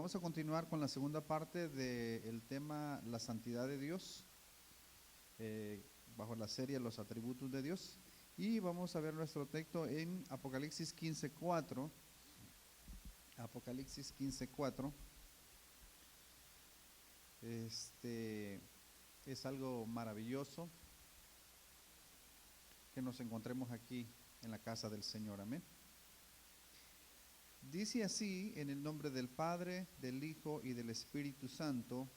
Vamos a continuar con la segunda parte del tema la santidad de Dios, bajo la serie Los atributos de Dios. Y vamos a ver nuestro texto en Apocalipsis 15:4. Apocalipsis 15:4. Es algo maravilloso que nos encontremos aquí en la casa del Señor. Amén. Dice así, en el nombre del Padre, del Hijo y del Espíritu Santo,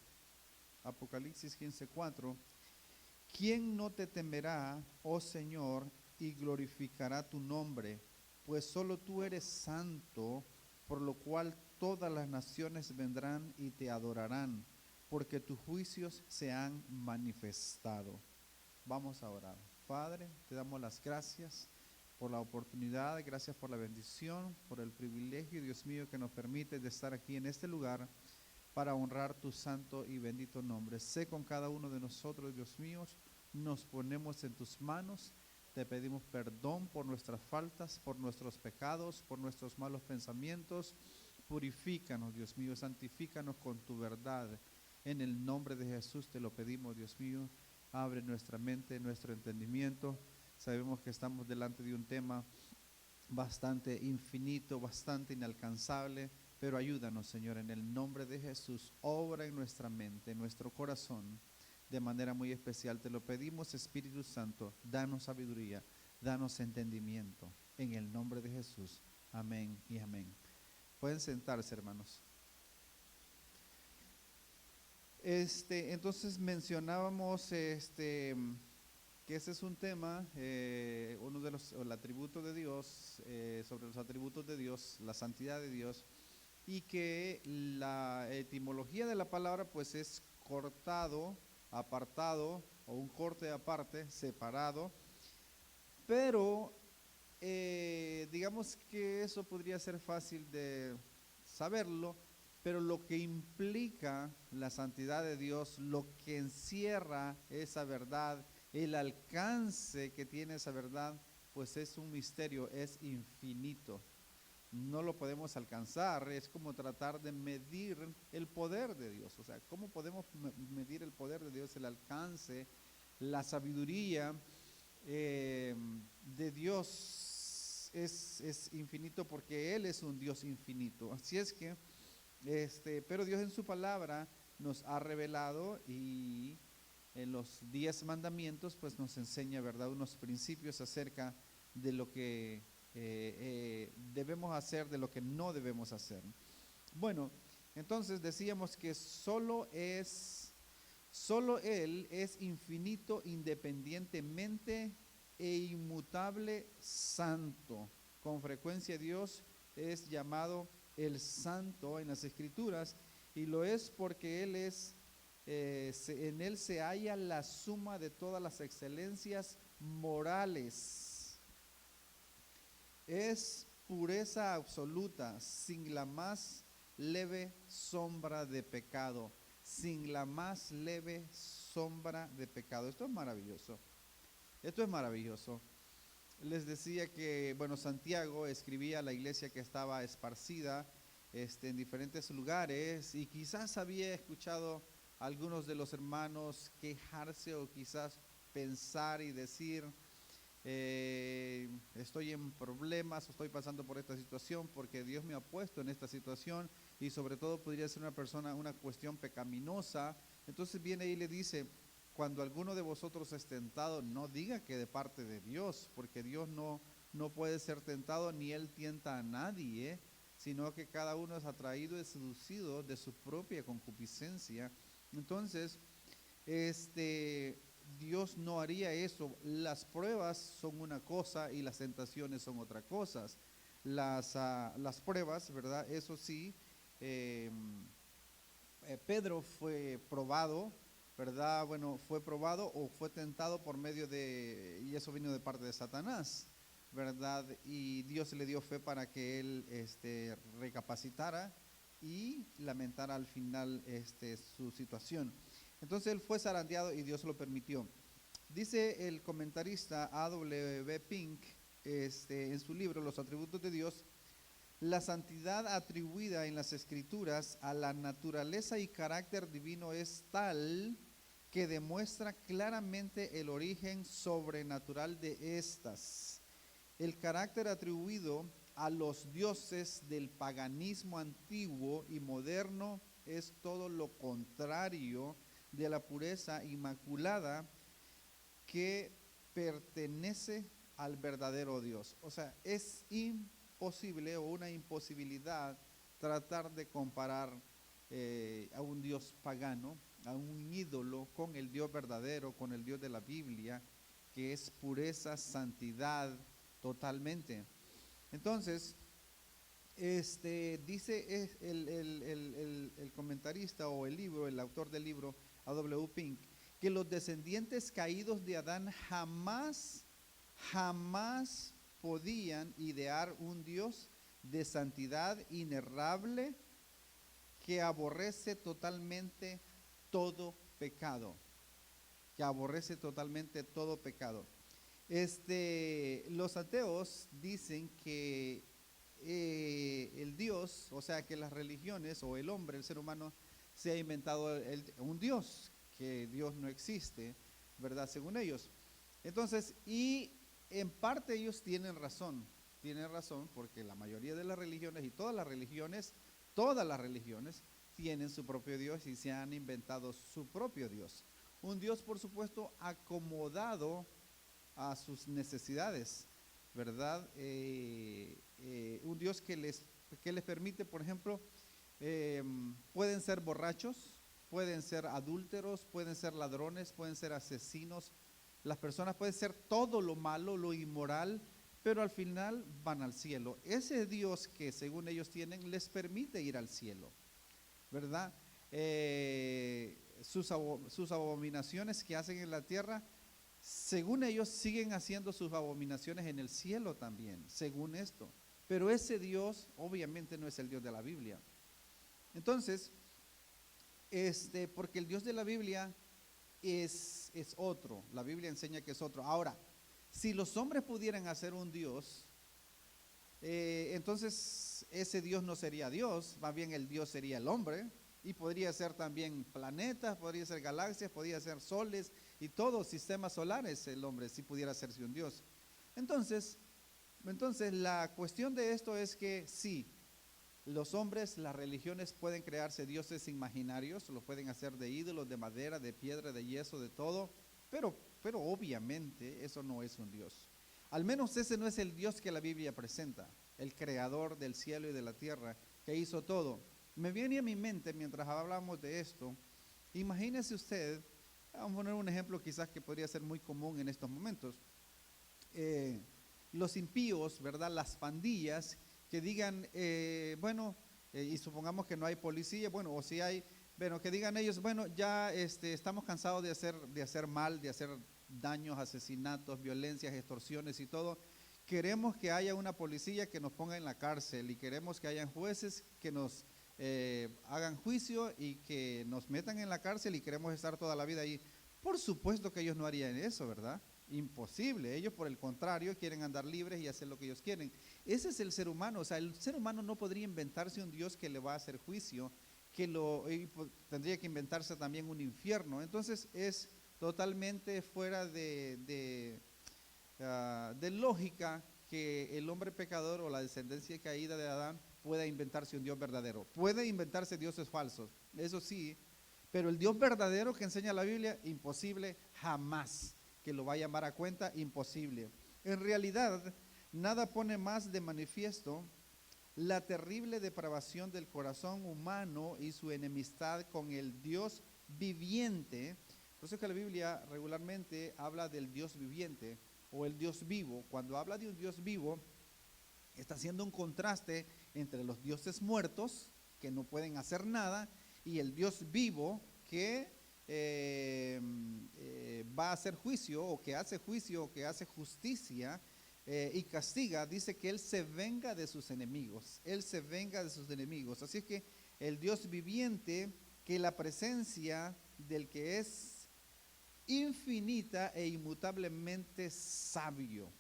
Apocalipsis 15:4, ¿quién no te temerá, oh Señor, y glorificará tu nombre? Pues solo tú eres santo, por lo cual todas las naciones vendrán y te adorarán, porque tus juicios se han manifestado. Vamos a orar. Padre, te damos las gracias por la oportunidad, gracias por la bendición, por el privilegio, Dios mío, que nos permite de estar aquí en este lugar para honrar tu santo y bendito nombre. Sé con cada uno de nosotros, Dios mío, nos ponemos en tus manos, te pedimos perdón por nuestras faltas, por nuestros pecados, por nuestros malos pensamientos. Purifícanos, Dios mío, santifícanos con tu verdad. En el nombre de Jesús te lo pedimos, Dios mío. Abre nuestra mente, nuestro entendimiento. Sabemos que estamos delante de un tema bastante infinito, bastante inalcanzable, pero ayúdanos, Señor, en el nombre de Jesús. Obra en nuestra mente, en nuestro corazón, de manera muy especial. Te lo pedimos, Espíritu Santo, danos sabiduría, danos entendimiento, en el nombre de Jesús. Amén y amén. Pueden sentarse, hermanos. Entonces mencionábamos que ese es un tema, uno de los atributos de Dios, sobre los atributos de Dios, la santidad de Dios, y que la etimología de la palabra pues es cortado, apartado, o un corte aparte, separado, pero digamos que eso podría ser fácil de saberlo, pero lo que implica la santidad de Dios, lo que encierra esa verdad, el alcance que tiene esa verdad, pues es un misterio, es infinito. No lo podemos alcanzar, es como tratar de medir el poder de Dios. O sea, ¿cómo podemos medir el poder de Dios, el alcance, la sabiduría de Dios? Es infinito porque Él es un Dios infinito. Así es que pero Dios en su palabra nos ha revelado, y en los 10 mandamientos pues nos enseña, ¿verdad?, unos principios acerca de lo que debemos hacer, de lo que no debemos hacer. Bueno, entonces decíamos que solo Él es infinito, independientemente e inmutable santo. Con frecuencia Dios es llamado el santo en las escrituras, y lo es porque Él es, en Él se halla la suma de todas las excelencias morales. Es pureza absoluta, sin la más leve sombra de pecado, sin la más leve sombra de pecado. Esto es maravilloso. Esto es maravilloso. Les decía que, bueno, Santiago escribía a la iglesia que estaba esparcida en diferentes lugares, y quizás había escuchado a algunos de los hermanos quejarse, o quizás pensar y decir, estoy en problemas, estoy pasando por esta situación porque Dios me ha puesto en esta situación, y sobre todo podría ser una cuestión pecaminosa. Entonces viene y le dice: cuando alguno de vosotros es tentado, no diga que de parte de Dios, porque Dios no puede ser tentado, ni Él tienta a nadie, sino que cada uno es atraído y seducido de su propia concupiscencia. Entonces, Dios no haría eso. Las pruebas son una cosa y las tentaciones son otra cosa. Las pruebas, ¿verdad? Eso sí, Pedro fue probado, ¿verdad? Bueno, fue probado o fue tentado por medio de, y eso vino de parte de Satanás, ¿verdad? Y Dios le dio fe para que él recapacitara y lamentara al final su situación. Entonces él fue zarandeado y Dios lo permitió. Dice el comentarista A.W. Pink en su libro Los atributos de Dios, La santidad atribuida en las Escrituras a la naturaleza y carácter divino es tal que demuestra claramente el origen sobrenatural de estas. El carácter atribuido a los dioses del paganismo antiguo y moderno es todo lo contrario de la pureza inmaculada que pertenece al verdadero Dios. O sea, es imposible o una imposibilidad tratar de comparar a un Dios pagano, a un ídolo, con el Dios verdadero, con el Dios de la Biblia, que es pureza, santidad totalmente. Entonces, dice el comentarista o el libro, el autor del libro, A.W. Pink, que los descendientes caídos de Adán jamás podían idear un Dios de santidad inerrable que aborrece totalmente todo pecado, que aborrece totalmente todo pecado. Los ateos dicen que el Dios, o sea que las religiones o el hombre, el ser humano, se ha inventado un Dios, que Dios no existe, ¿verdad? Según ellos. Entonces, y en parte ellos tienen razón porque la mayoría de las religiones y todas las religiones tienen su propio Dios y se han inventado su propio Dios. Un Dios, por supuesto, acomodado a sus necesidades, ¿verdad? Un Dios que les permite, por ejemplo, pueden ser borrachos, pueden ser adúlteros, pueden ser ladrones, pueden ser asesinos. Las personas pueden ser todo lo malo, lo inmoral, pero al final van al cielo. Ese Dios que según ellos tienen les permite ir al cielo, ¿verdad? Sus abominaciones que hacen en la tierra, según ellos siguen haciendo sus abominaciones en el cielo también, según esto. Pero ese Dios obviamente no es el Dios de la Biblia. Entonces, porque el Dios de la Biblia es otro. La Biblia enseña que es otro. Ahora, si los hombres pudieran hacer un Dios, entonces ese Dios no sería Dios, más bien el Dios sería el hombre, y podría ser también planetas, podría ser galaxias, podría ser soles y todos sistemas solares el hombre, si pudiera hacerse un Dios. Entonces la cuestión de esto es que sí, los hombres, las religiones pueden crearse dioses imaginarios, lo pueden hacer de ídolos, de madera, de piedra, de yeso, de todo, pero obviamente eso no es un Dios. Al menos ese no es el Dios que la Biblia presenta, el creador del cielo y de la tierra, que hizo todo. Me viene a mi mente mientras hablamos de esto, imagínese usted, vamos a poner un ejemplo quizás que podría ser muy común en estos momentos, los impíos, ¿verdad? Las pandillas que digan, y supongamos que no hay policía, bueno, o si hay, bueno, que digan ellos, bueno, ya estamos cansados de hacer mal, de hacer daños, asesinatos, violencias, extorsiones y todo. Queremos que haya una policía que nos ponga en la cárcel y queremos que hayan jueces que nos hagan juicio y que nos metan en la cárcel y queremos estar toda la vida ahí. Por supuesto que ellos no harían eso, ¿verdad? Imposible. Ellos, por el contrario, quieren andar libres y hacer lo que ellos quieren. Ese es el ser humano. O sea, el ser humano no podría inventarse un Dios que le va a hacer juicio, tendría que inventarse también un infierno. Entonces es totalmente fuera de lógica que el hombre pecador o la descendencia caída de Adán pueda inventarse un Dios verdadero. Puede inventarse dioses falsos, eso sí, pero el Dios verdadero que enseña la Biblia, imposible, jamás que lo va a llamar a cuenta, imposible. En realidad, nada pone más de manifiesto la terrible depravación del corazón humano y su enemistad con el Dios viviente. Por eso es que la Biblia regularmente habla del Dios viviente o el Dios vivo. Cuando habla de un Dios vivo, está haciendo un contraste entre los dioses muertos, que no pueden hacer nada, y el Dios vivo que va a hacer juicio, o que hace juicio, o que hace justicia y castiga. Dice que Él se venga de sus enemigos, Él se venga de sus enemigos. Así es que el Dios viviente, que la presencia del que es infinita e inmutablemente sabio,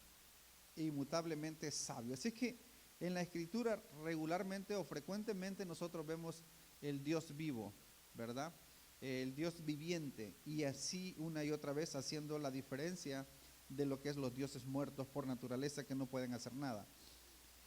inmutablemente sabio. Así es que En la Escritura regularmente o frecuentemente nosotros vemos el Dios vivo, ¿verdad? El Dios viviente, y así una y otra vez haciendo la diferencia de lo que es los dioses muertos por naturaleza que no pueden hacer nada.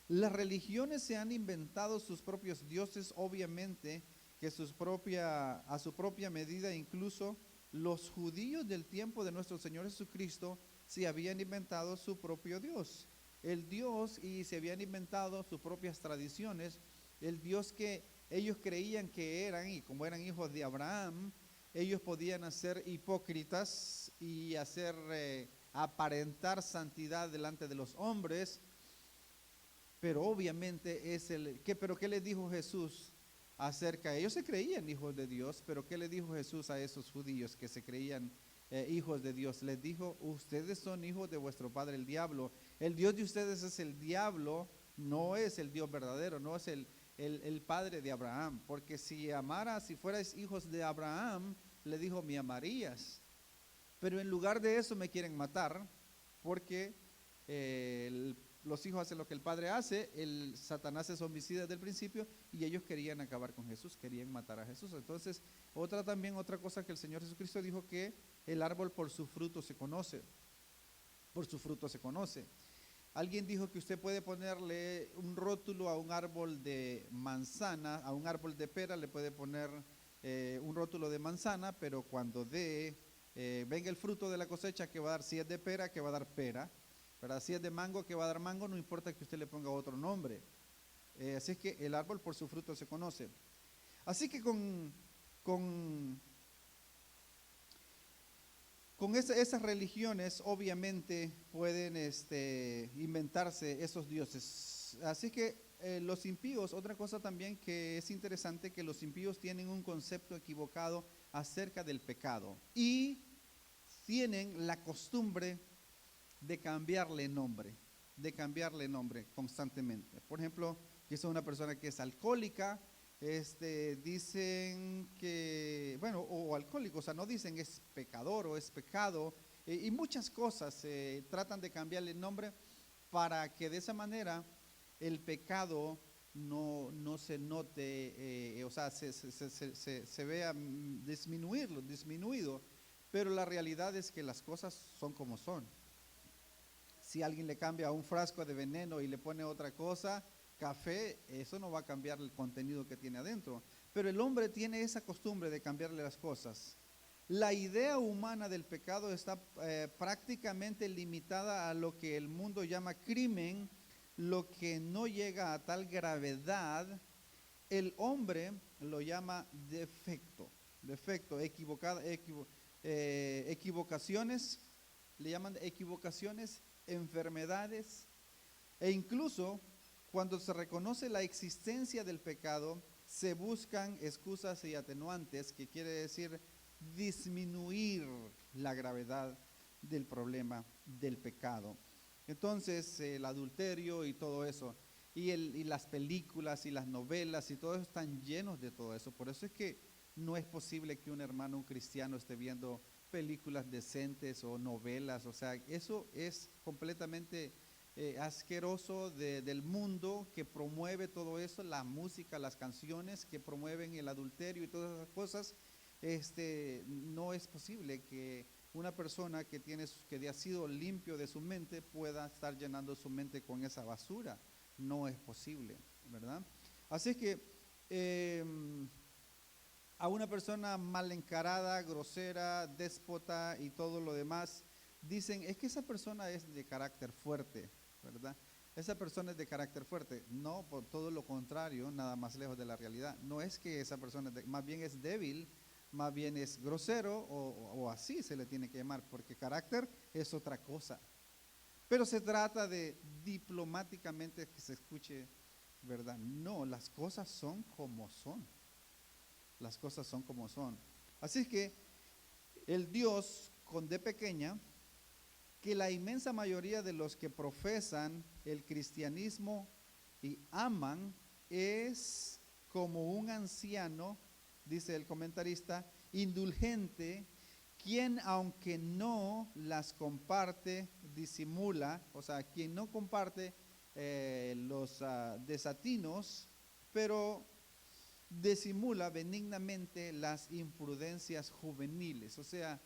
Las religiones se han inventado sus propios dioses, obviamente que a su propia medida. Incluso los judíos del tiempo de nuestro Señor Jesucristo se habían inventado su propio Dios, el Dios, y se habían inventado sus propias tradiciones, el Dios que ellos creían que eran, y como eran hijos de Abraham, ellos podían hacer hipócritas y hacer aparentar santidad delante de los hombres. Pero obviamente pero ¿qué les dijo Jesús acerca de ellos? Se creían hijos de Dios, pero ¿qué le dijo Jesús a esos judíos que se creían hijos de Dios? Les dijo: ustedes son hijos de vuestro padre el diablo. El Dios de ustedes es el diablo, no es el Dios verdadero, no es el padre de Abraham. Porque si fuerais hijos de Abraham, le dijo, me amarías. Pero en lugar de eso me quieren matar, porque los hijos hacen lo que el padre hace. El Satanás es homicida desde el principio, y ellos querían acabar con Jesús, querían matar a Jesús. Entonces, otra cosa que el Señor Jesucristo dijo, que el árbol por su fruto se conoce. Por su fruto se conoce. Alguien dijo que usted puede ponerle un rótulo a un árbol de manzana, a un árbol de pera le puede poner un rótulo de manzana, pero cuando venga el fruto de la cosecha, que va a dar, si es de pera, que va a dar pera, ¿verdad? Si es de mango, que va a dar mango, no importa que usted le ponga otro nombre. Así es que el árbol por su fruto se conoce. Así que con esas religiones obviamente pueden inventarse esos dioses. Así que los impíos, otra cosa también que es interesante, que los impíos tienen un concepto equivocado acerca del pecado y tienen la costumbre de cambiarle nombre constantemente. Por ejemplo, que es una persona que es alcohólica, dicen que, bueno, o alcohólico, o sea, no dicen es pecador o es pecado, y muchas cosas tratan de cambiarle el nombre para que de esa manera el pecado no se note, o sea, se vea disminuido, pero la realidad es que las cosas son como son. Si alguien le cambia un frasco de veneno y le pone otra cosa, café, eso no va a cambiar el contenido que tiene adentro. Pero el hombre tiene esa costumbre de cambiarle las cosas. La idea humana del pecado está prácticamente limitada a lo que el mundo llama crimen, lo que no llega a tal gravedad. El hombre lo llama defecto, equivocaciones, le llaman equivocaciones, enfermedades, e incluso cuando se reconoce la existencia del pecado, se buscan excusas y atenuantes, que quiere decir disminuir la gravedad del problema del pecado. Entonces, el adulterio y todo eso, y las películas y las novelas y todo eso están llenos de todo eso. Por eso es que no es posible que un hermano, un cristiano, esté viendo películas decentes o novelas. O sea, eso es completamente asqueroso del mundo que promueve todo eso, la música, las canciones que promueven el adulterio y todas esas cosas. No es posible que una persona que ha sido limpio de su mente pueda estar llenando su mente con esa basura. No es posible, ¿verdad? Así es que a una persona mal encarada, grosera, déspota y todo lo demás, dicen, es que esa persona es de carácter fuerte, ¿verdad? Esa persona es de carácter fuerte. No, por todo lo contrario, nada más lejos de la realidad. No es que esa persona más bien es débil, más bien es grosero, o así se le tiene que llamar, porque carácter es otra cosa. Pero se trata de diplomáticamente que se escuche, ¿verdad? No, las cosas son como son. Las cosas son como son. Así que el Dios con D pequeña, que la inmensa mayoría de los que profesan el cristianismo y aman, es como un anciano, dice el comentarista, indulgente, quien aunque no las comparte, disimula. O sea, quien no comparte los desatinos, pero disimula benignamente las imprudencias juveniles. O sea,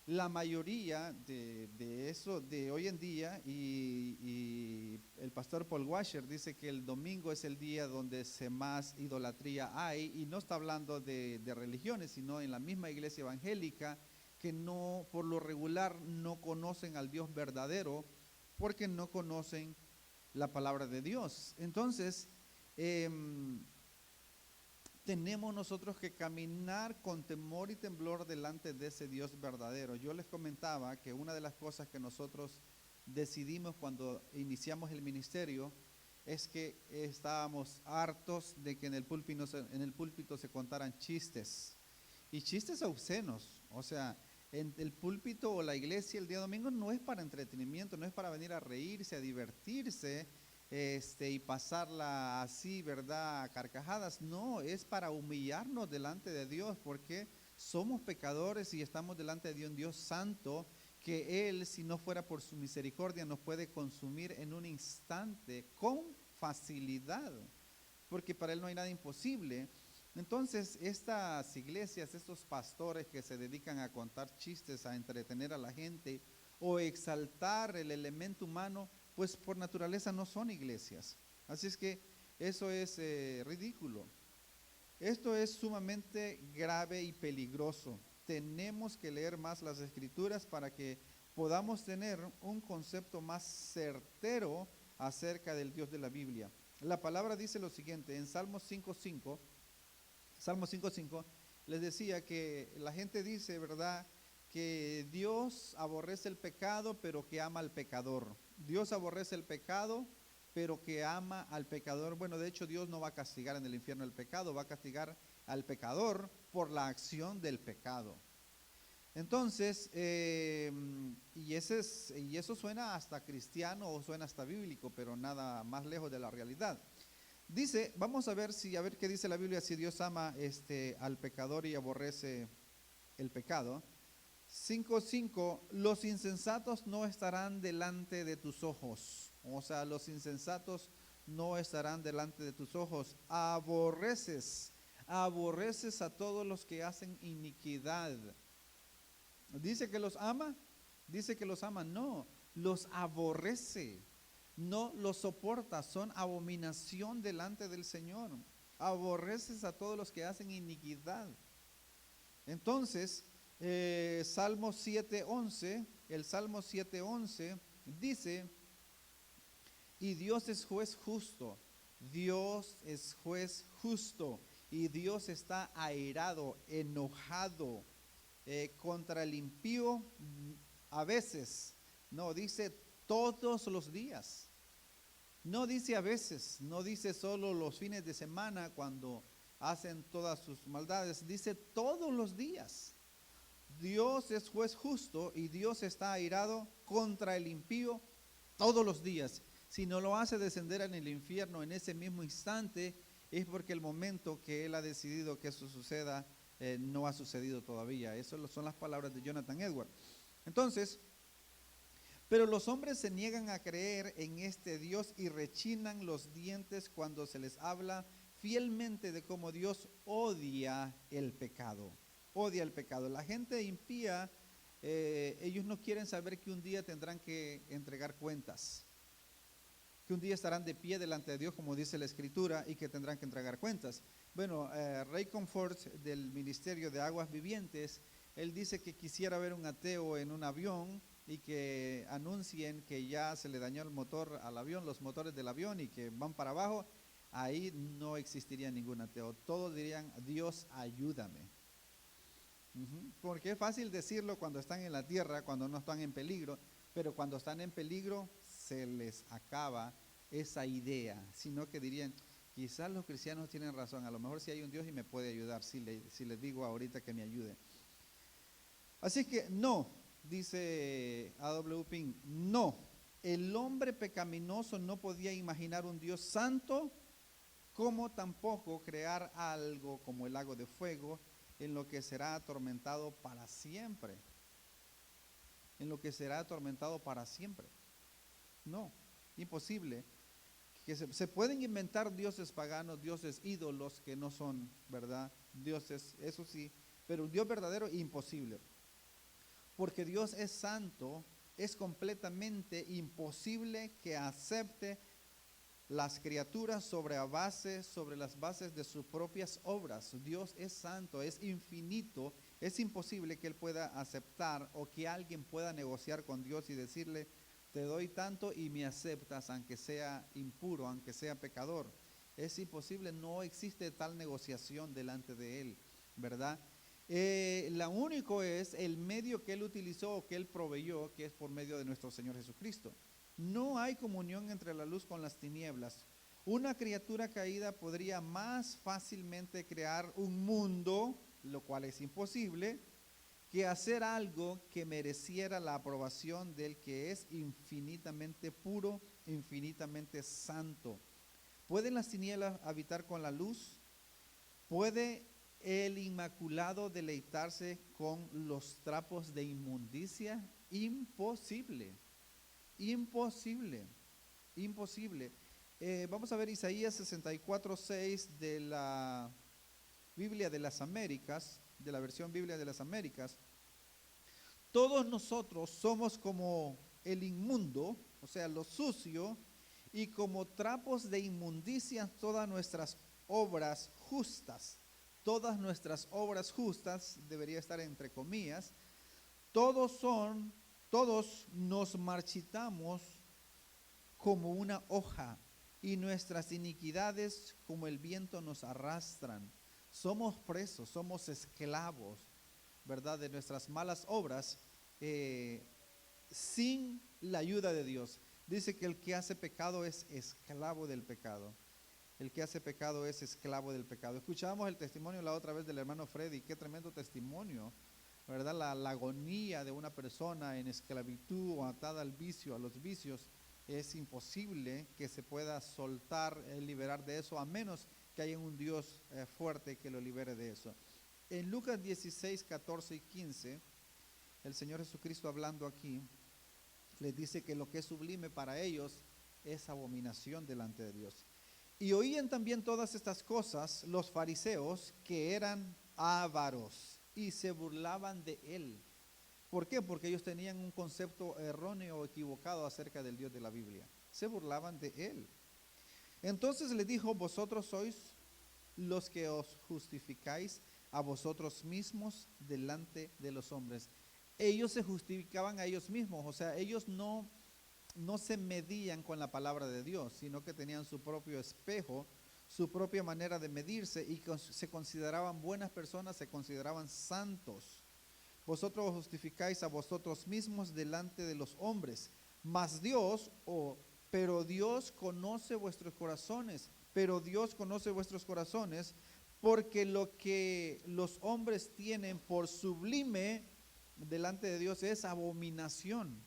la mayoría de eso de hoy en día, y el pastor Paul Washer dice que el domingo es el día donde más idolatría hay, y no está hablando de religiones, sino en la misma iglesia evangélica, que no, por lo regular, no conocen al Dios verdadero, porque no conocen la palabra de Dios. Entonces, tenemos nosotros que caminar con temor y temblor delante de ese Dios verdadero. Yo les comentaba que una de las cosas que nosotros decidimos cuando iniciamos el ministerio es que estábamos hartos de que en el púlpito se contaran chistes, y chistes obscenos. O sea, en el púlpito o la iglesia el día domingo no es para entretenimiento, no es para venir a reírse, a divertirse, y pasarla así, ¿verdad?, a carcajadas. No, es para humillarnos delante de Dios, porque somos pecadores y estamos delante de un Dios santo, que Él, si no fuera por su misericordia, nos puede consumir en un instante con facilidad, porque para Él no hay nada imposible. Entonces, estas iglesias, estos pastores que se dedican a contar chistes, a entretener a la gente o exaltar el elemento humano, pues por naturaleza no son iglesias. Así es que eso es ridículo. Esto es sumamente grave y peligroso. Tenemos que leer más las Escrituras para que podamos tener un concepto más certero acerca del Dios de la Biblia. La palabra dice lo siguiente en Salmos 5:5. Salmos 5:5, les decía que la gente dice, ¿verdad?, que Dios aborrece el pecado, pero que ama al pecador. Dios aborrece el pecado, pero que ama al pecador. Bueno, de hecho, Dios no va a castigar en el infierno el pecado, va a castigar al pecador por la acción del pecado. Entonces, y eso suena hasta cristiano o suena hasta bíblico, pero nada más lejos de la realidad. Dice, vamos a ver qué dice la Biblia, si Dios ama al pecador y aborrece el pecado. 5:5, los insensatos no estarán delante de tus ojos. O sea, los insensatos no estarán delante de tus ojos. Aborreces a todos los que hacen iniquidad. Dice que los ama, no, los aborrece, no los soporta, son abominación delante del Señor. Aborreces a todos los que hacen iniquidad. Entonces, Salmo 7:11, el Salmo 7:11 dice, y Dios es juez justo, Dios es juez justo, y Dios está airado, enojado contra el impío a veces. No, dice todos los días. No dice a veces, no dice solo los fines de semana cuando hacen todas sus maldades, dice todos los días. Dios es juez justo y Dios está airado contra el impío todos los días. Si no lo hace descender en el infierno en ese mismo instante, es porque el momento que Él ha decidido que eso suceda no ha sucedido todavía. Esas son las palabras de Jonathan Edwards. Entonces, pero los hombres se niegan a creer en este Dios y rechinan los dientes cuando se les habla fielmente de cómo Dios odia el pecado. Odia el pecado. La gente impía, ellos no quieren saber que un día tendrán que entregar cuentas, que un día estarán de pie delante de Dios, como dice la Escritura, y que tendrán que entregar cuentas. Bueno, Ray Comfort del Ministerio de Aguas Vivientes, él dice que quisiera ver un ateo en un avión y que anuncien que ya se le dañó el motor al avión, los motores del avión, y que van para abajo. Ahí no existiría ningún ateo. Todos dirían, Dios, ayúdame. Porque es fácil decirlo cuando están en la tierra, cuando no están en peligro, pero cuando están en peligro se les acaba esa idea, sino que dirían, quizás los cristianos tienen razón, a lo mejor sí hay un Dios y me puede ayudar, si les digo ahorita que me ayude. Así que no, dice A.W. Pink, no, el hombre pecaminoso no podía imaginar un Dios santo, como tampoco crear algo como el lago de fuego, en lo que será atormentado para siempre. En lo que será atormentado para siempre. No. imposible. Que se pueden inventar dioses paganos, dioses ídolos que no son, ¿verdad? Dioses, eso sí, pero un Dios verdadero, imposible. Porque Dios es santo, es completamente imposible que acepte las criaturas sobre las bases de sus propias obras. Dios es santo, es infinito, es imposible que Él pueda aceptar o que alguien pueda negociar con Dios y decirle, te doy tanto y me aceptas, aunque sea impuro, aunque sea pecador. Es imposible, no existe tal negociación delante de Él, ¿verdad? Lo único es el medio que Él utilizó o que Él proveyó, que es por medio de nuestro Señor Jesucristo. No hay comunión entre la luz con las tinieblas. Una criatura caída podría más fácilmente crear un mundo, lo cual es imposible, que hacer algo que mereciera la aprobación del que es infinitamente puro, infinitamente santo. ¿Pueden las tinieblas habitar con la luz? ¿Puede el inmaculado deleitarse con los trapos de inmundicia? Imposible. Imposible, imposible. Vamos a ver Isaías 64:6 de la Biblia de las Américas, de la versión Biblia de las Américas. Todos nosotros somos como el inmundo, o sea, lo sucio, y como trapos de inmundicia todas nuestras obras justas. Todas nuestras obras justas, debería estar entre comillas, todos nos marchitamos como una hoja y nuestras iniquidades como el viento nos arrastran. Somos presos, somos esclavos, ¿verdad? De nuestras malas obras sin la ayuda de Dios. Dice que el que hace pecado es esclavo del pecado. El que hace pecado es esclavo del pecado. Escuchábamos el testimonio la otra vez del hermano Freddy, qué tremendo testimonio, ¿verdad? La agonía de una persona en esclavitud o atada al vicio, a los vicios, es imposible que se pueda soltar, liberar de eso, a menos que haya un Dios fuerte que lo libere de eso. En Lucas 16, 14 y 15, el Señor Jesucristo hablando aquí, les dice que lo que es sublime para ellos es abominación delante de Dios. Y oían también todas estas cosas los fariseos, que eran ávaros, y se burlaban de él. ¿Por qué? Porque ellos tenían un concepto erróneo o equivocado acerca del Dios de la Biblia. Se burlaban de él. Entonces le dijo, vosotros sois los que os justificáis a vosotros mismos delante de los hombres. Ellos se justificaban a ellos mismos, o sea, ellos no se medían con la palabra de Dios, sino que tenían su propio espejo, su propia manera de medirse y se consideraban buenas personas, se consideraban santos. Vosotros os justificáis a vosotros mismos delante de los hombres, mas Dios, pero Dios conoce vuestros corazones, porque lo que los hombres tienen por sublime delante de Dios es abominación.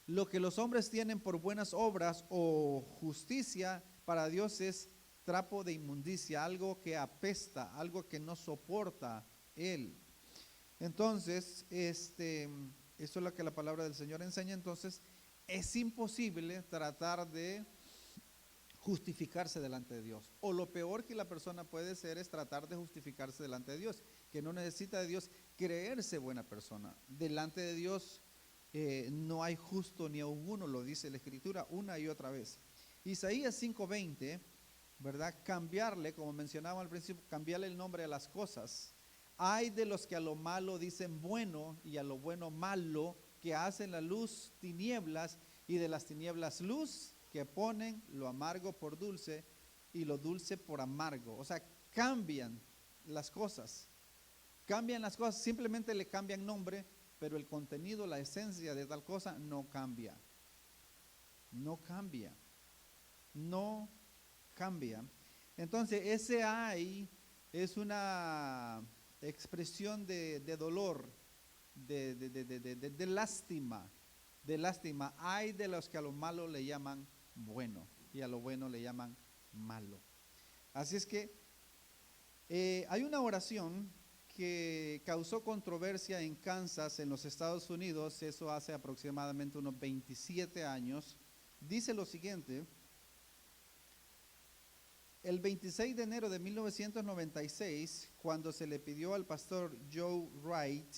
Lo que los hombres tienen por buenas obras o justicia para Dios es trapo de inmundicia, algo que apesta, algo que no soporta Él. Entonces, eso es lo que la palabra del Señor enseña. Entonces, es imposible tratar de justificarse delante de Dios. O lo peor que la persona puede hacer es tratar de justificarse delante de Dios, que no necesita de Dios, creerse buena persona. Delante de Dios no hay justo ni aun uno, lo dice la Escritura una y otra vez. Isaías 5:20, ¿verdad? Cambiarle, como mencionaba al principio, cambiarle el nombre a las cosas. Hay de los que a lo malo dicen bueno y a lo bueno malo, que hacen la luz tinieblas y de las tinieblas luz, que ponen lo amargo por dulce y lo dulce por amargo. O sea, cambian las cosas, simplemente le cambian nombre, pero el contenido, la esencia de tal cosa no cambia. No cambia. No cambia. Entonces, ese ay es una expresión de dolor, de lástima, Ay de los que a lo malo le llaman bueno y a lo bueno le llaman malo. Así es que hay una oración que causó controversia en Kansas, en los Estados Unidos, eso hace aproximadamente unos 27 años, dice lo siguiente: el 26 de enero de 1996, cuando se le pidió al pastor Joe Wright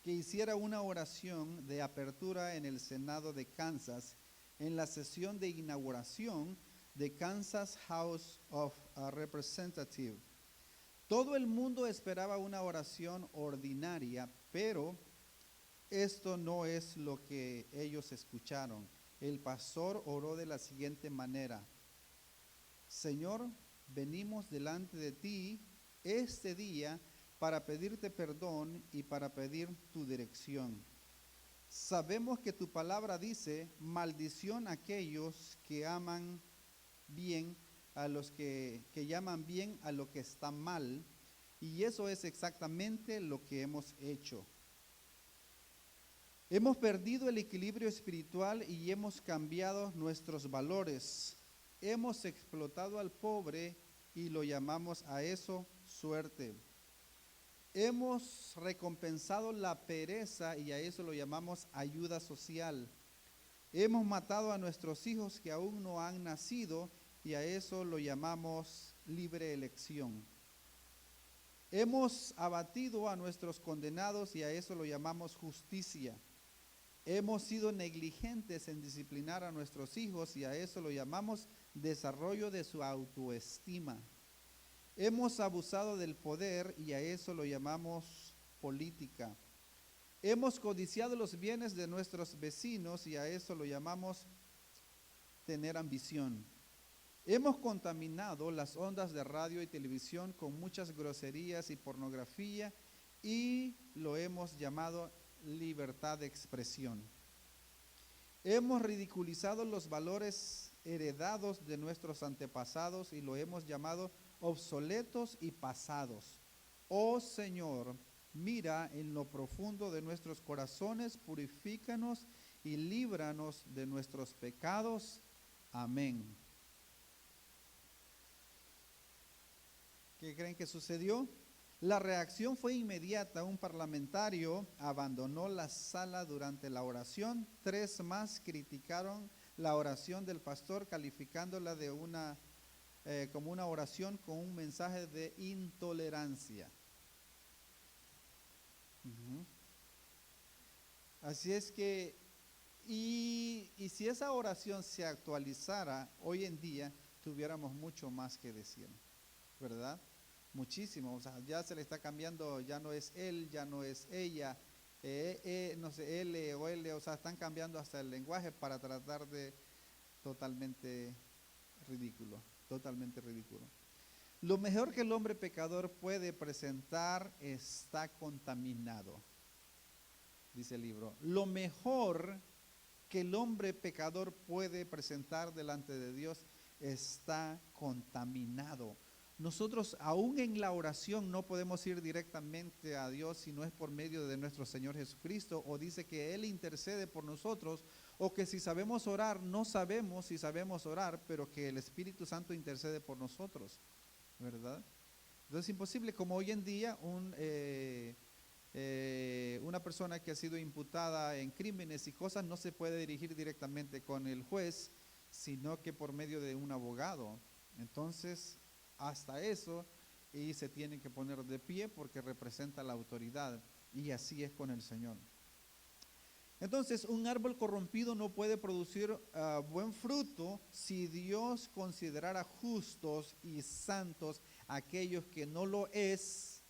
que hiciera una oración de apertura en el Senado de Kansas, en la sesión de inauguración de Kansas House of Representatives. Todo el mundo esperaba una oración ordinaria, pero esto no es lo que ellos escucharon. El pastor oró de la siguiente manera: Señor, venimos delante de ti este día para pedirte perdón y para pedir tu dirección. Sabemos que tu palabra dice: maldición a aquellos que aman bien, a los que llaman bien a lo que está mal, y eso es exactamente lo que hemos hecho. Hemos perdido el equilibrio espiritual y hemos cambiado nuestros valores. Hemos explotado al pobre y lo llamamos a eso suerte. Hemos recompensado la pereza y a eso lo llamamos ayuda social. Hemos matado a nuestros hijos que aún no han nacido y a eso lo llamamos libre elección. Hemos abatido a nuestros condenados y a eso lo llamamos justicia. Hemos sido negligentes en disciplinar a nuestros hijos y a eso lo llamamos desarrollo de su autoestima. Hemos abusado del poder y a eso lo llamamos política. Hemos codiciado los bienes de nuestros vecinos y a eso lo llamamos tener ambición. Hemos contaminado las ondas de radio y televisión con muchas groserías y pornografía y lo hemos llamado libertad de expresión. Hemos ridiculizado los valores heredados de nuestros antepasados y lo hemos llamado obsoletos y pasados. Oh Señor, mira en lo profundo de nuestros corazones, purifícanos y líbranos de nuestros pecados. Amén. ¿Qué creen que sucedió? La reacción fue inmediata. Un parlamentario abandonó la sala durante la oración. 3 más criticaron la oración del pastor, calificándola de como una oración con un mensaje de intolerancia. Así es que, y si esa oración se actualizara hoy en día, tuviéramos mucho más que decir, ¿verdad? Muchísimo. O sea, ya se le está cambiando, ya no es él, ya no es ella, no sé, él o él, o sea, están cambiando hasta el lenguaje para tratar de totalmente ridículo. Lo mejor que el hombre pecador puede presentar está contaminado, dice el libro. Lo mejor que el hombre pecador puede presentar delante de Dios está contaminado. Nosotros aún en la oración no podemos ir directamente a Dios si no es por medio de nuestro Señor Jesucristo, o dice que Él intercede por nosotros, o que si sabemos orar, no sabemos si sabemos orar, pero que el Espíritu Santo intercede por nosotros, ¿verdad? Entonces es imposible, como hoy en día una persona que ha sido imputada en crímenes y cosas no se puede dirigir directamente con el juez, sino que por medio de un abogado. Entonces hasta eso, y se tienen que poner de pie porque representa la autoridad, y así es con el Señor. Entonces, un árbol corrompido no puede producir buen fruto si Dios considerara justos y santos a aquellos que no lo es.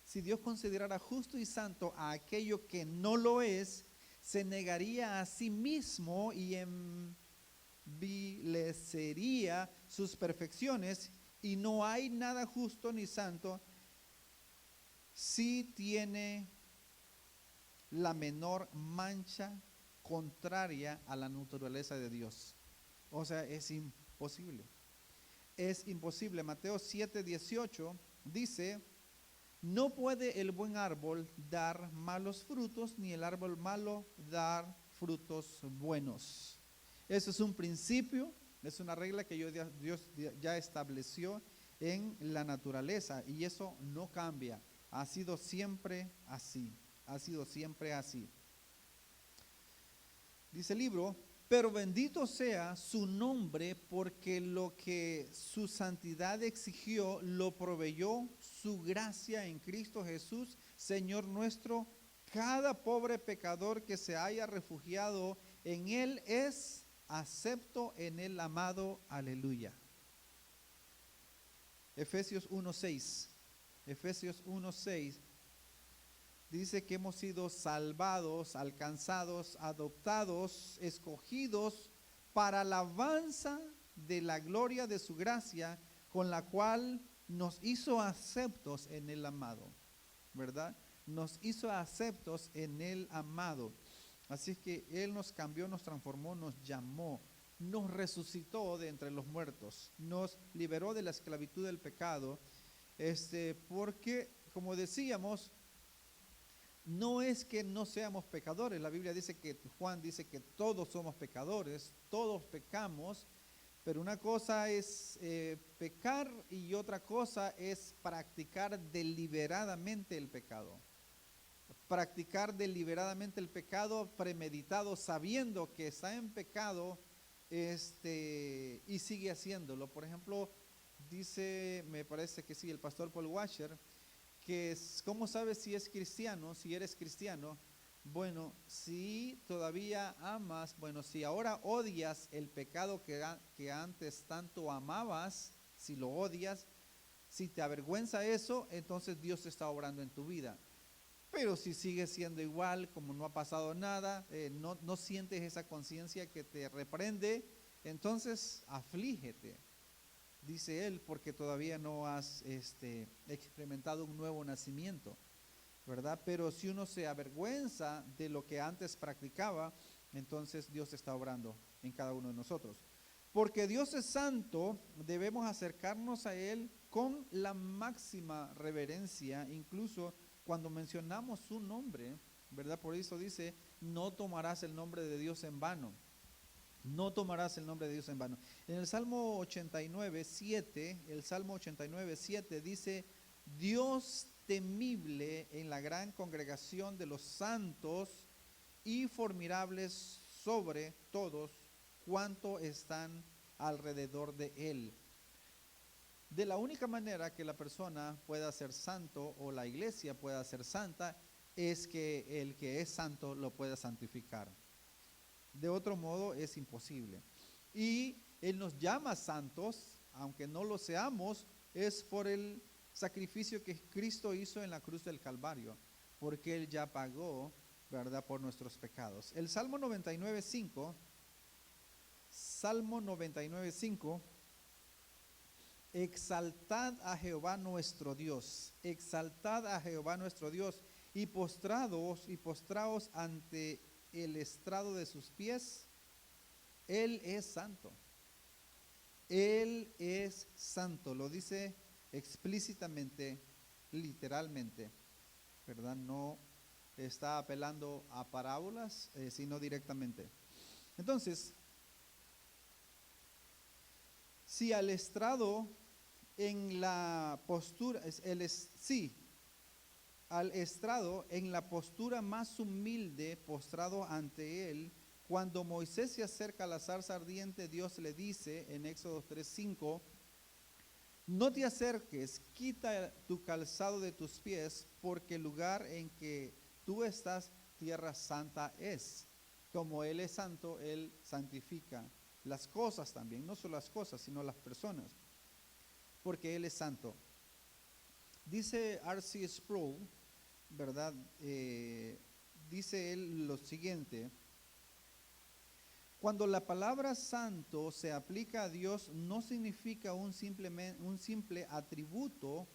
Si Dios considerara justo y santo a aquello que no lo es, se negaría a sí mismo y envilecería sus perfecciones. Y no hay nada justo ni santo si tiene la menor mancha contraria a la naturaleza de Dios. O sea, es imposible. Es imposible. Mateo 7:18 dice: no puede el buen árbol dar malos frutos, ni el árbol malo dar frutos buenos. Eso es un principio. Es una regla que Dios ya estableció en la naturaleza, y eso no cambia. Ha sido siempre así. Ha sido siempre así. Dice el libro Pero bendito sea su nombre, porque lo que su santidad exigió lo proveyó su gracia en Cristo Jesús, Señor nuestro. Cada pobre pecador que se haya refugiado en Él es acepto en el amado. Aleluya. Efesios 1:6. Efesios 1:6 dice que hemos sido salvados, alcanzados, adoptados, escogidos para alabanza de la gloria de su gracia, con la cual nos hizo aceptos en el amado, ¿verdad? Nos hizo aceptos en el amado. Así es que Él nos cambió, nos transformó, nos llamó, nos resucitó de entre los muertos, nos liberó de la esclavitud del pecado, porque, como decíamos, no es que no seamos pecadores. La Biblia dice que, Juan dice que todos somos pecadores, todos pecamos, pero una cosa es pecar y otra cosa es practicar deliberadamente el pecado. Practicar deliberadamente el pecado premeditado, sabiendo que está en pecado, y sigue haciéndolo. Por ejemplo, dice, me parece que sí, el pastor Paul Washer, que es, ¿cómo sabes si es cristiano, si eres cristiano? Bueno, si todavía amas, bueno, si ahora odias el pecado que antes tanto amabas, si lo odias, si te avergüenza eso, entonces Dios está obrando en tu vida. Pero si sigues siendo igual, como no ha pasado nada, no sientes esa conciencia que te reprende, entonces aflígete, dice él, porque todavía no has experimentado un nuevo nacimiento, ¿verdad? Pero si uno se avergüenza de lo que antes practicaba, entonces Dios está obrando en cada uno de nosotros. Porque Dios es santo, debemos acercarnos a Él con la máxima reverencia, incluso cuando mencionamos su nombre, ¿verdad? Por eso dice, no tomarás el nombre de Dios en vano. No tomarás el nombre de Dios en vano. En el Salmo 89:7, el Salmo 89:7 dice, Dios temible en la gran congregación de los santos y formidables sobre todos cuanto están alrededor de él. De la única manera que la persona pueda ser santo o la iglesia pueda ser santa es que el que es santo lo pueda santificar. De otro modo es imposible. Y Él nos llama santos, aunque no lo seamos, es por el sacrificio que Cristo hizo en la cruz del Calvario, porque Él ya pagó, ¿verdad?, por nuestros pecados. El Salmo 99:5, Salmo 99:5, exaltad a Jehová nuestro Dios, exaltad a Jehová nuestro Dios, y postraos ante el estrado de sus pies. Él es santo. Él es santo. Lo dice explícitamente, literalmente, ¿verdad? No está apelando a parábolas, sino directamente. Entonces, si al estrado en la postura, al estrado en la postura más humilde, postrado ante él, cuando Moisés se acerca a la zarza ardiente, Dios le dice en Éxodo 3:5, no te acerques, quita tu calzado de tus pies, porque el lugar en que tú estás, tierra santa es. Como Él es santo, Él santifica las cosas también, no solo las cosas, sino las personas, porque Él es santo. Dice R.C. Sproul, ¿verdad? Dice él lo siguiente: cuando la palabra santo se aplica a Dios, no significa un simple atributo.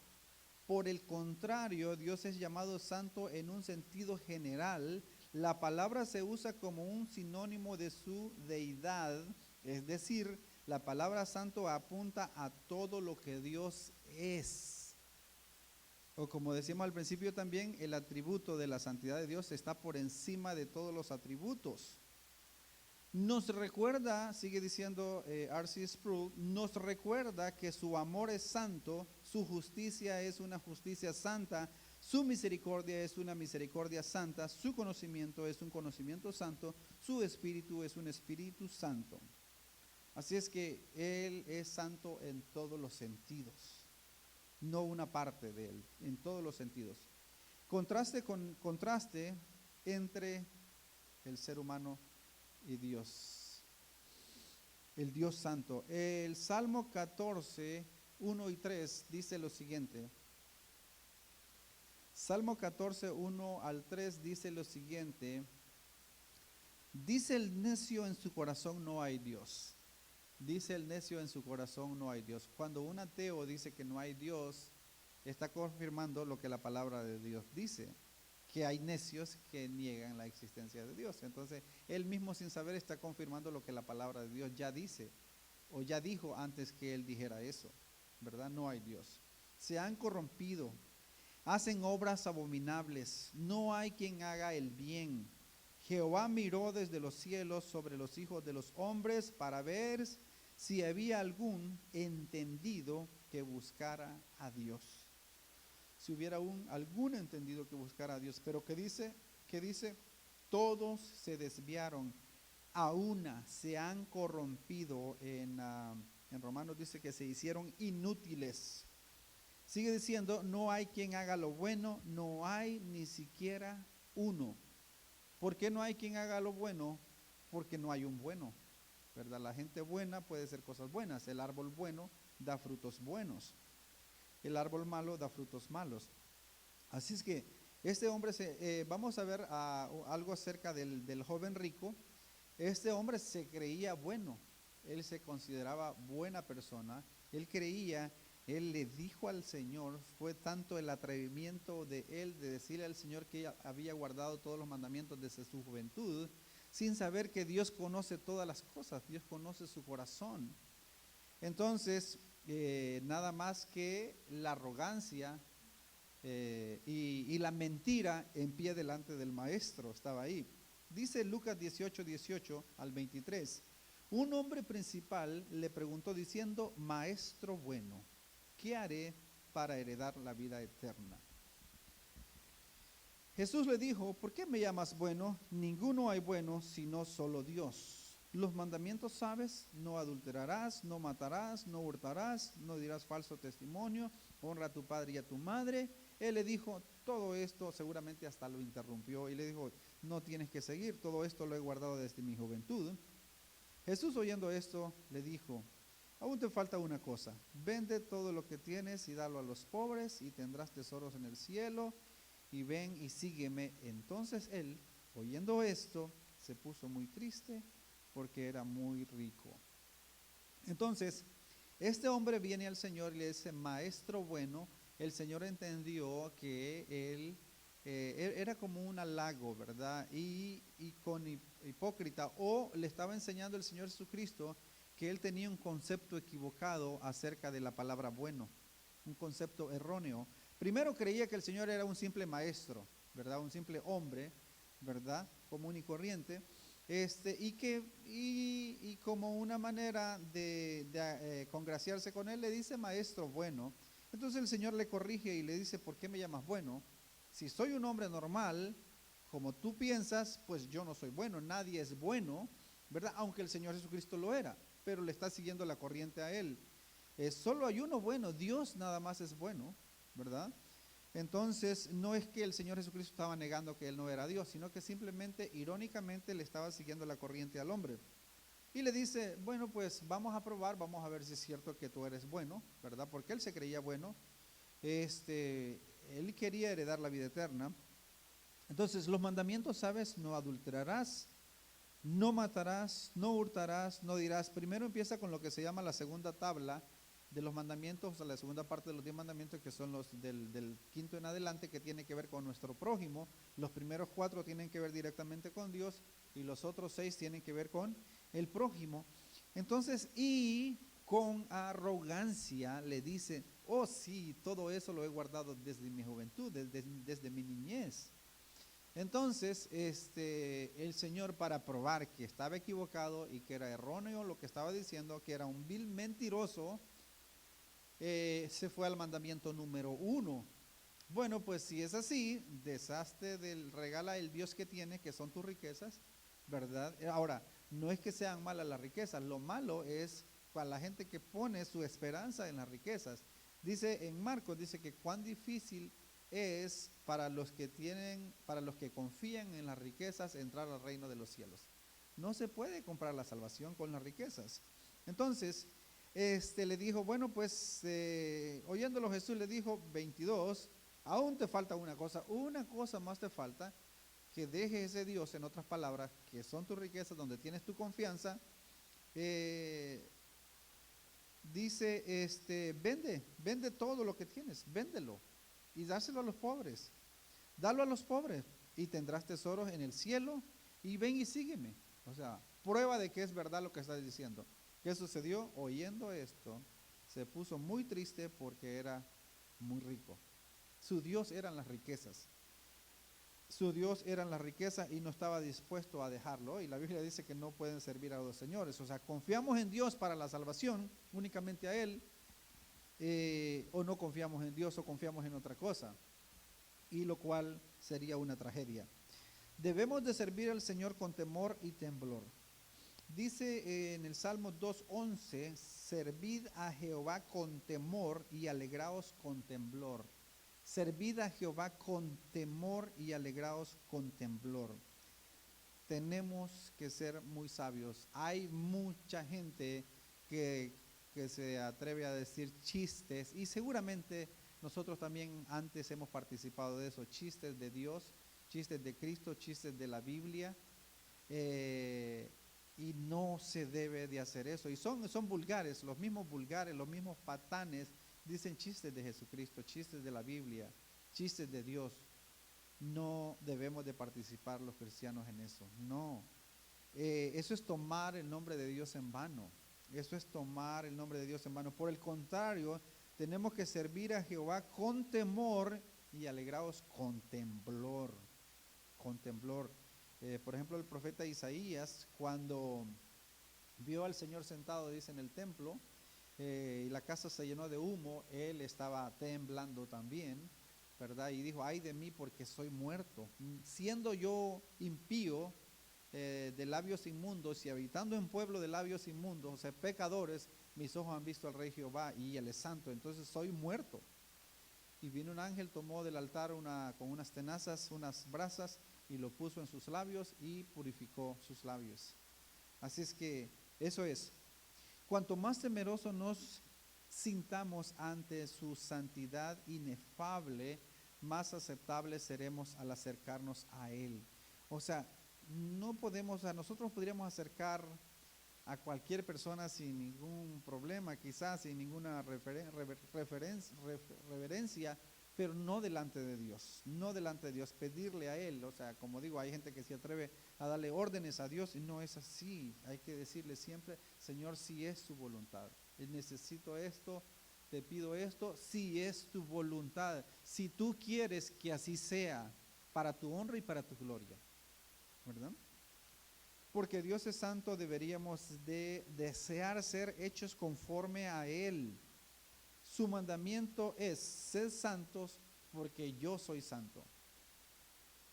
Por el contrario, Dios es llamado santo en un sentido general. La palabra se usa como un sinónimo de su deidad, es decir, la palabra santo apunta a todo lo que Dios es. O como decíamos al principio también, el atributo de la santidad de Dios está por encima de todos los atributos. Nos recuerda, sigue diciendo R.C. Sproul, nos recuerda que su amor es santo, su justicia es una justicia santa, Su misericordia es una misericordia santa, su conocimiento es un conocimiento santo, su espíritu es un espíritu santo. Así es que Él es santo en todos los sentidos, no una parte de Él, en todos los sentidos. Contraste entre el ser humano y Dios, el Dios santo. El Salmo 14, 1 y 3 dice lo siguiente. Salmo 14, 1 al 3 dice lo siguiente. Dice el necio en su corazón no hay Dios. Dice el necio en su corazón no hay Dios. Cuando un ateo dice que no hay Dios, está confirmando lo que la palabra de Dios dice, que hay necios que niegan la existencia de Dios. Entonces, él mismo sin saber está confirmando lo que la palabra de Dios ya dice, o ya dijo antes que él dijera eso, ¿verdad? No hay Dios. Se han corrompido, hacen obras abominables, no hay quien haga el bien. Jehová miró desde los cielos sobre los hijos de los hombres para ver si había algún entendido que buscara a Dios. Si hubiera algún entendido que buscara a Dios. Pero ¿qué dice? ¿Qué dice? Todos se desviaron, a una se han corrompido. En Romanos dice que se hicieron inútiles. Sigue diciendo, no hay quien haga lo bueno, no hay ni siquiera uno. ¿Por qué no hay quien haga lo bueno? Porque no hay un bueno, ¿verdad? La gente buena puede hacer cosas buenas. El árbol bueno da frutos buenos. El árbol malo da frutos malos. Así es que este hombre, vamos a ver algo acerca del joven rico. Este hombre se creía bueno, él se consideraba buena persona, él creía, él le dijo al Señor, fue tanto el atrevimiento de él de decirle al Señor que había guardado todos los mandamientos desde su juventud, sin saber que Dios conoce todas las cosas, Dios conoce su corazón. Entonces, nada más que la arrogancia y la mentira en pie delante del maestro estaba ahí. Dice Lucas 18, 18 al 23, un hombre principal le preguntó diciendo, maestro bueno, ¿qué haré para heredar la vida eterna? Jesús le dijo, ¿por qué me llamas bueno? Ninguno hay bueno sino solo Dios. Los mandamientos sabes, no adulterarás, no matarás, no hurtarás, no dirás falso testimonio, honra a tu padre y a tu madre. Él le dijo, todo esto, seguramente hasta lo interrumpió y le dijo, no tienes que seguir, todo esto lo he guardado desde mi juventud. Jesús oyendo esto le dijo, aún te falta una cosa, vende todo lo que tienes y dalo a los pobres y tendrás tesoros en el cielo y ven y sígueme. Entonces él, oyendo esto, se puso muy triste porque era muy rico. Entonces, este hombre viene al Señor y le dice, maestro bueno. El Señor entendió que él era como un halago, ¿verdad? Y con hipócrita, o le estaba enseñando el Señor Jesucristo que él tenía un concepto equivocado acerca de la palabra bueno, un concepto erróneo. Primero creía que el Señor era un simple maestro, ¿verdad? Un simple hombre, ¿verdad? Común y corriente. Y como una manera de congraciarse con él, le dice maestro bueno. Entonces el Señor le corrige y le dice, ¿por qué me llamas bueno? Si soy un hombre normal, como tú piensas, pues yo no soy bueno, nadie es bueno, ¿verdad? Aunque el Señor Jesucristo lo era, pero le está siguiendo la corriente a él. Solo hay uno bueno, Dios nada más es bueno, ¿verdad? Entonces, no es que el Señor Jesucristo estaba negando que Él no era Dios, sino que simplemente, irónicamente, le estaba siguiendo la corriente al hombre. Y le dice, bueno, pues vamos a probar, vamos a ver si es cierto que tú eres bueno, ¿verdad? Porque él se creía bueno. Él quería heredar la vida eterna. Entonces, los mandamientos, ¿sabes? No adulterarás, no matarás, no hurtarás, no dirás. Primero empieza con lo que se llama la segunda tabla de los mandamientos, o sea, la segunda parte de los 10 mandamientos, que son los del quinto en adelante, que tiene que ver con nuestro prójimo. Los primeros 4 tienen que ver directamente con Dios y los otros 6 tienen que ver con el prójimo. Entonces, y con arrogancia le dice, oh sí, todo eso lo he guardado desde mi juventud, desde mi niñez. Entonces, el Señor, para probar que estaba equivocado y que era erróneo lo que estaba diciendo, que era un vil mentiroso, se fue al mandamiento número 1. Bueno, pues si es así, deshazte del, regala el Dios que tiene, que son tus riquezas, ¿verdad? Ahora, no es que sean malas las riquezas, lo malo es para la gente que pone su esperanza en las riquezas. Dice en Marcos, dice que cuán difícil es para los que tienen, para los que confían en las riquezas entrar al reino de los cielos. No se puede comprar la salvación con las riquezas. Entonces, le dijo, bueno, pues oyéndolo Jesús le dijo, 22, aún te falta una cosa más te falta, que dejes ese Dios, en otras palabras, que son tus riquezas, donde tienes tu confianza. Dice, vende todo lo que tienes, véndelo y dáselo a los pobres, dalo a los pobres y tendrás tesoros en el cielo y ven y sígueme. O sea, prueba de que es verdad lo que estás diciendo. ¿Qué sucedió? Oyendo esto, se puso muy triste porque era muy rico. Su Dios eran las riquezas. Su Dios eran las riquezas y no estaba dispuesto a dejarlo. Y la Biblia dice que no pueden servir a dos señores. O sea, confiamos en Dios para la salvación, únicamente a Él, o no confiamos en Dios o confiamos en otra cosa. Y lo cual sería una tragedia. Debemos de servir al Señor con temor y temblor. Dice en el Salmo 2:11, servid a Jehová con temor y alegraos con temblor. Servid a Jehová con temor y alegraos con temblor. Tenemos que ser muy sabios. Hay mucha gente que se atreve a decir chistes y seguramente nosotros también antes hemos participado de eso, chistes de Dios, chistes de Cristo, chistes de la Biblia. Y no se debe de hacer eso. Y son vulgares, los mismos patanes dicen chistes de Jesucristo, chistes de la Biblia, chistes de Dios. No debemos de participar los cristianos en eso, no. Eso es tomar el nombre de Dios en vano. Eso es tomar el nombre de Dios en vano. Por el contrario, tenemos que servir a Jehová con temor y alegraos con temblor. Con temblor. Por ejemplo, el profeta Isaías, cuando vio al Señor sentado, dice, en el templo, y la casa se llenó de humo, él estaba temblando también, ¿verdad? Y dijo, ay de mí porque soy muerto. Siendo yo impío, de labios inmundos y habitando en pueblo de labios inmundos, o sea, pecadores, mis ojos han visto al Rey Jehová y Él es santo, entonces soy muerto. Y vino un ángel, tomó del altar con unas tenazas, unas brasas, y lo puso en sus labios y purificó sus labios. Así es que eso es. Cuanto más temerosos nos sintamos ante su santidad inefable, más aceptables seremos al acercarnos a Él. O sea, nosotros podríamos acercar a cualquier persona sin ningún problema, quizás sin ninguna reverencia, pero no delante de Dios, no delante de Dios, pedirle a Él. O sea, como digo, hay gente que se atreve a darle órdenes a Dios y no es así. Hay que decirle siempre, Señor, si es tu voluntad, necesito esto, te pido esto, si es tu voluntad, si tú quieres que así sea, para tu honra y para tu gloria, ¿verdad? Porque Dios es santo, deberíamos de desear ser hechos conforme a Él. Su mandamiento es, sed santos porque yo soy santo.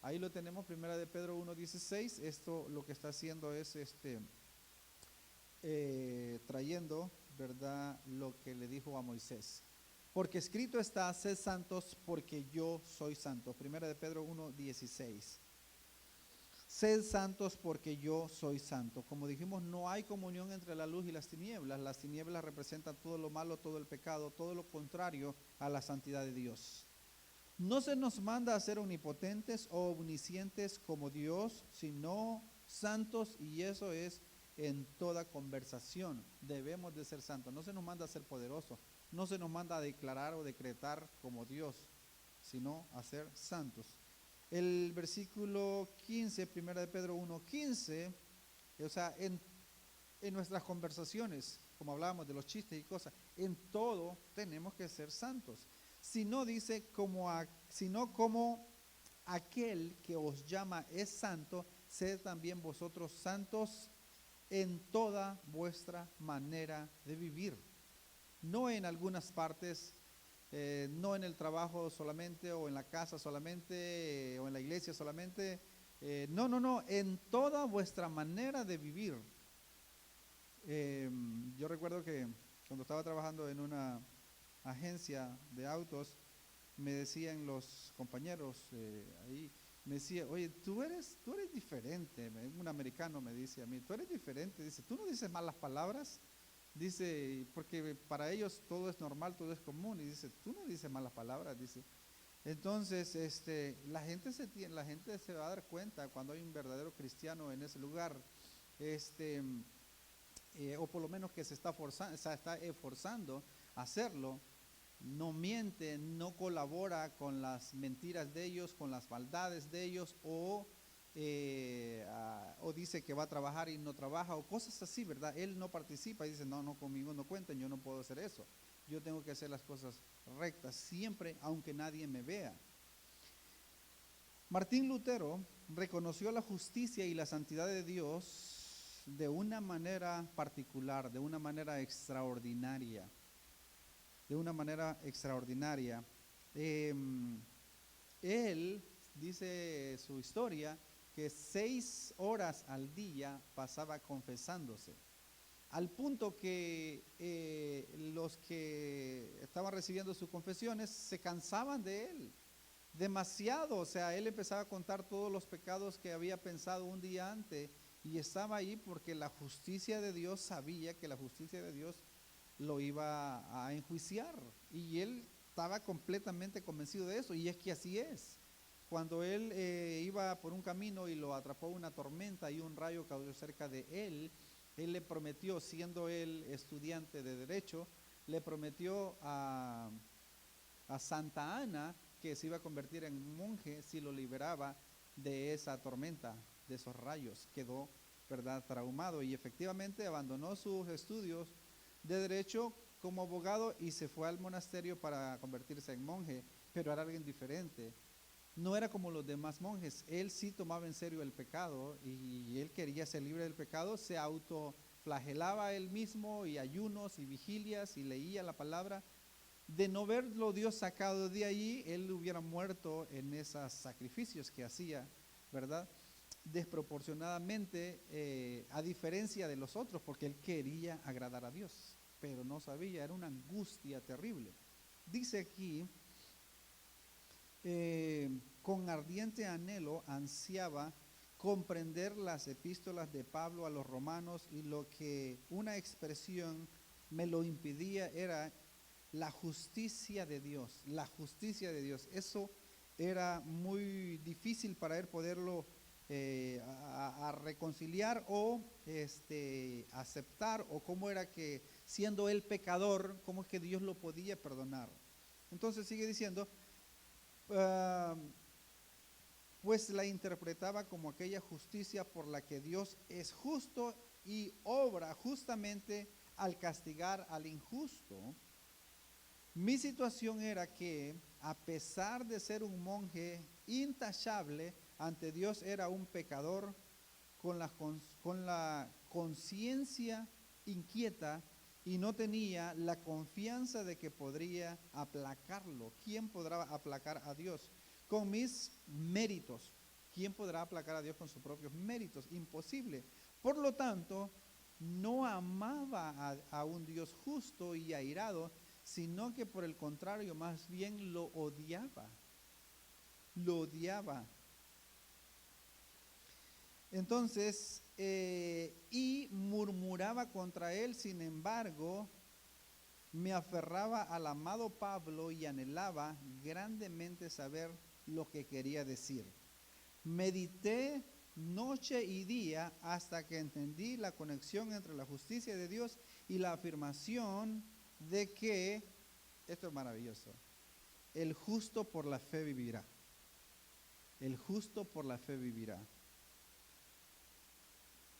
Ahí lo tenemos, primera de Pedro 1:16. Esto lo que está haciendo es trayendo, ¿verdad?, lo que le dijo a Moisés. Porque escrito está, sed santos porque yo soy santo. Primera de Pedro 1:16. Sed santos porque yo soy santo. Como dijimos, no hay comunión entre la luz y las tinieblas. Las tinieblas representan todo lo malo, todo el pecado, todo lo contrario a la santidad de Dios. No se nos manda a ser omnipotentes o omniscientes como Dios, sino santos, y eso es en toda conversación. Debemos de ser santos. No se nos manda a ser poderosos, no se nos manda a declarar o decretar como Dios, sino a ser santos. El versículo 15, primera de Pedro 1:15, o sea, en nuestras conversaciones, como hablábamos de los chistes y cosas, en todo tenemos que ser santos. Si no dice sino como aquel que os llama es santo, sed también vosotros santos en toda vuestra manera de vivir. No en algunas partes, no en el trabajo solamente, o en la casa solamente, o en la iglesia solamente. No, en toda vuestra manera de vivir. Yo recuerdo que cuando estaba trabajando en una agencia de autos, me decían los compañeros ahí, me decía, oye, tú eres diferente. Un americano me dice a mí, tú eres diferente. Dice, tú no dices malas palabras. Dice, porque para ellos todo es normal, todo es común. Y dice, tú no dices malas palabras. Dice, entonces, la gente se va a dar cuenta cuando hay un verdadero cristiano en ese lugar. Este, o por lo menos que se está esforzando a hacerlo, no miente, no colabora con las mentiras de ellos, con las maldades de ellos, o dice que va a trabajar y no trabaja, o cosas así, ¿verdad? Él no participa y dice, no, conmigo no cuenten, yo no puedo hacer eso. Yo tengo que hacer las cosas rectas siempre, aunque nadie me vea. Martín Lutero reconoció la justicia y la santidad de Dios de una manera particular, de una manera extraordinaria. De una manera extraordinaria. Él dice su historia que 6 horas al día pasaba confesándose, al punto que los que estaban recibiendo sus confesiones se cansaban de él demasiado. O sea, él empezaba a contar todos los pecados que había pensado un día antes, y estaba ahí porque la justicia de Dios, sabía que la justicia de Dios lo iba a enjuiciar, y él estaba completamente convencido de eso. Y es que así es. Cuando él iba por un camino y lo atrapó una tormenta y un rayo cayó cerca de él, él le prometió, siendo él estudiante de derecho, le prometió a Santa Ana que se iba a convertir en monje si lo liberaba de esa tormenta, de esos rayos. Quedó, ¿verdad?, traumado, y efectivamente abandonó sus estudios de derecho como abogado y se fue al monasterio para convertirse en monje. Pero era alguien diferente, no era como los demás monjes. Él sí tomaba en serio el pecado, y él quería ser libre del pecado. Se autoflagelaba él mismo, y ayunos y vigilias, y leía la palabra. De no verlo Dios sacado de allí, él hubiera muerto en esos sacrificios que hacía, ¿verdad?, desproporcionadamente, a diferencia de los otros, porque él quería agradar a Dios, pero no sabía. Era una angustia terrible. Dice aquí, con ardiente anhelo ansiaba comprender las epístolas de Pablo a los romanos, y lo que una expresión me lo impedía era la justicia de Dios. La justicia de Dios, eso era muy difícil para él poderlo a reconciliar o aceptar, o cómo era que, siendo él pecador, cómo es que Dios lo podía perdonar. Entonces sigue diciendo, pues la interpretaba como aquella justicia por la que Dios es justo y obra justamente al castigar al injusto. Mi situación era que, a pesar de ser un monje intachable, ante Dios era un pecador con la conciencia inquieta, y no tenía la confianza de que podría aplacarlo. ¿Quién podrá aplacar a Dios con mis méritos? ¿Quién podrá aplacar a Dios con sus propios méritos? Imposible. Por lo tanto, no amaba a un Dios justo y airado, sino que por el contrario, más bien lo odiaba. Lo odiaba. Entonces, y murmuraba contra él. Sin embargo, me aferraba al amado Pablo y anhelaba grandemente saber lo que quería decir. Medité noche y día hasta que entendí la conexión entre la justicia de Dios y la afirmación de que, esto es maravilloso, el justo por la fe vivirá. El justo por la fe vivirá.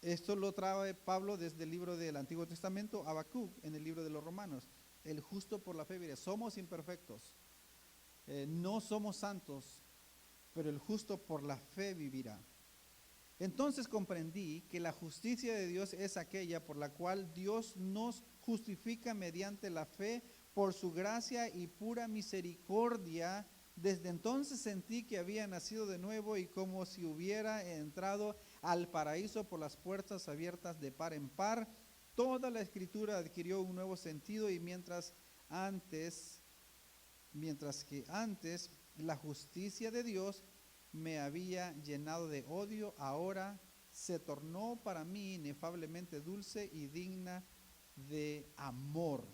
Esto lo trae Pablo desde el libro del Antiguo Testamento, Habacuc, en el libro de los Romanos. El justo por la fe vivirá. Somos imperfectos, no somos santos, pero el justo por la fe vivirá. Entonces comprendí que la justicia de Dios es aquella por la cual Dios nos justifica mediante la fe por su gracia y pura misericordia. Desde entonces sentí que había nacido de nuevo y como si hubiera entrado al paraíso por las puertas abiertas de par en par. Toda la escritura adquirió un nuevo sentido y mientras que antes la justicia de Dios me había llenado de odio, ahora se tornó para mí inefablemente dulce y digna de amor.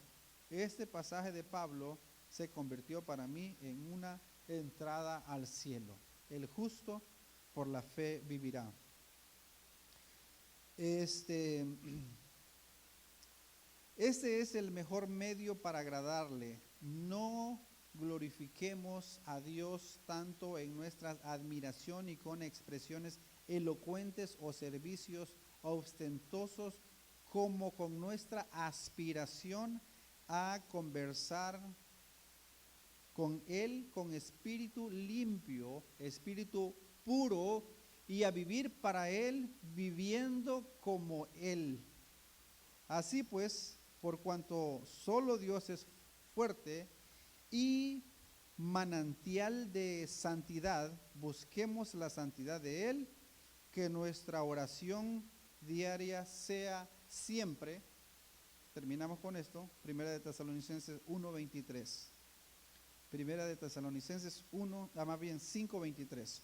Este pasaje de Pablo se convirtió para mí en una entrada al cielo. El justo por la fe vivirá. Este es el mejor medio para agradarle. No glorifiquemos a Dios tanto en nuestra admiración y con expresiones elocuentes o servicios ostentosos, como con nuestra aspiración a conversar con Él con espíritu limpio, espíritu puro, y a vivir para Él, viviendo como Él. Así pues, por cuanto solo Dios es fuerte y manantial de santidad, busquemos la santidad de Él, que nuestra oración diaria sea siempre. Terminamos con esto, Primera de Tesalonicenses 1:23. Primera de Tesalonicenses 5:23.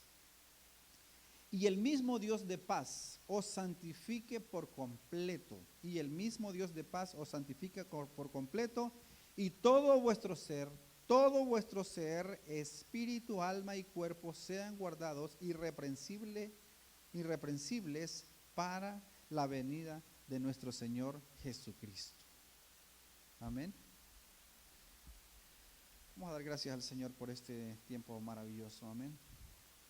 Y el mismo Dios de paz os santifique por completo. Y el mismo Dios de paz os santifique por completo. Y todo vuestro ser, espíritu, alma y cuerpo sean guardados irreprensibles para la venida de nuestro Señor Jesucristo. Amén. Vamos a dar gracias al Señor por este tiempo maravilloso. Amén.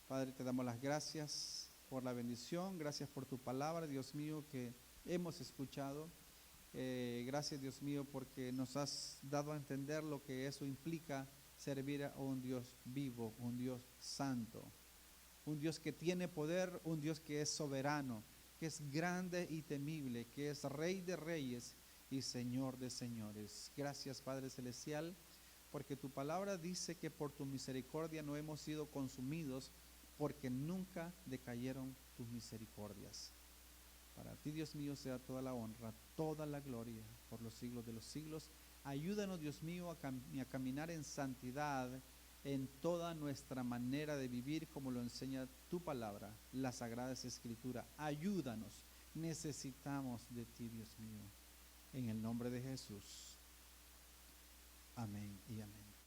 Padre, te damos las gracias por la bendición, gracias por tu palabra, Dios mío, que hemos escuchado. Gracias, Dios mío, porque nos has dado a entender lo que eso implica, servir a un Dios vivo, un Dios santo, un Dios que tiene poder, un Dios que es soberano, que es grande y temible, que es Rey de reyes y Señor de señores. Gracias, Padre Celestial, porque tu palabra dice que por tu misericordia no hemos sido consumidos, porque nunca decayeron tus misericordias. Para ti, Dios mío, sea toda la honra, toda la gloria por los siglos de los siglos. Ayúdanos, Dios mío, a caminar en santidad en toda nuestra manera de vivir, como lo enseña tu palabra, las Sagradas Escrituras. Ayúdanos, necesitamos de ti, Dios mío, en el nombre de Jesús. Amén y amén.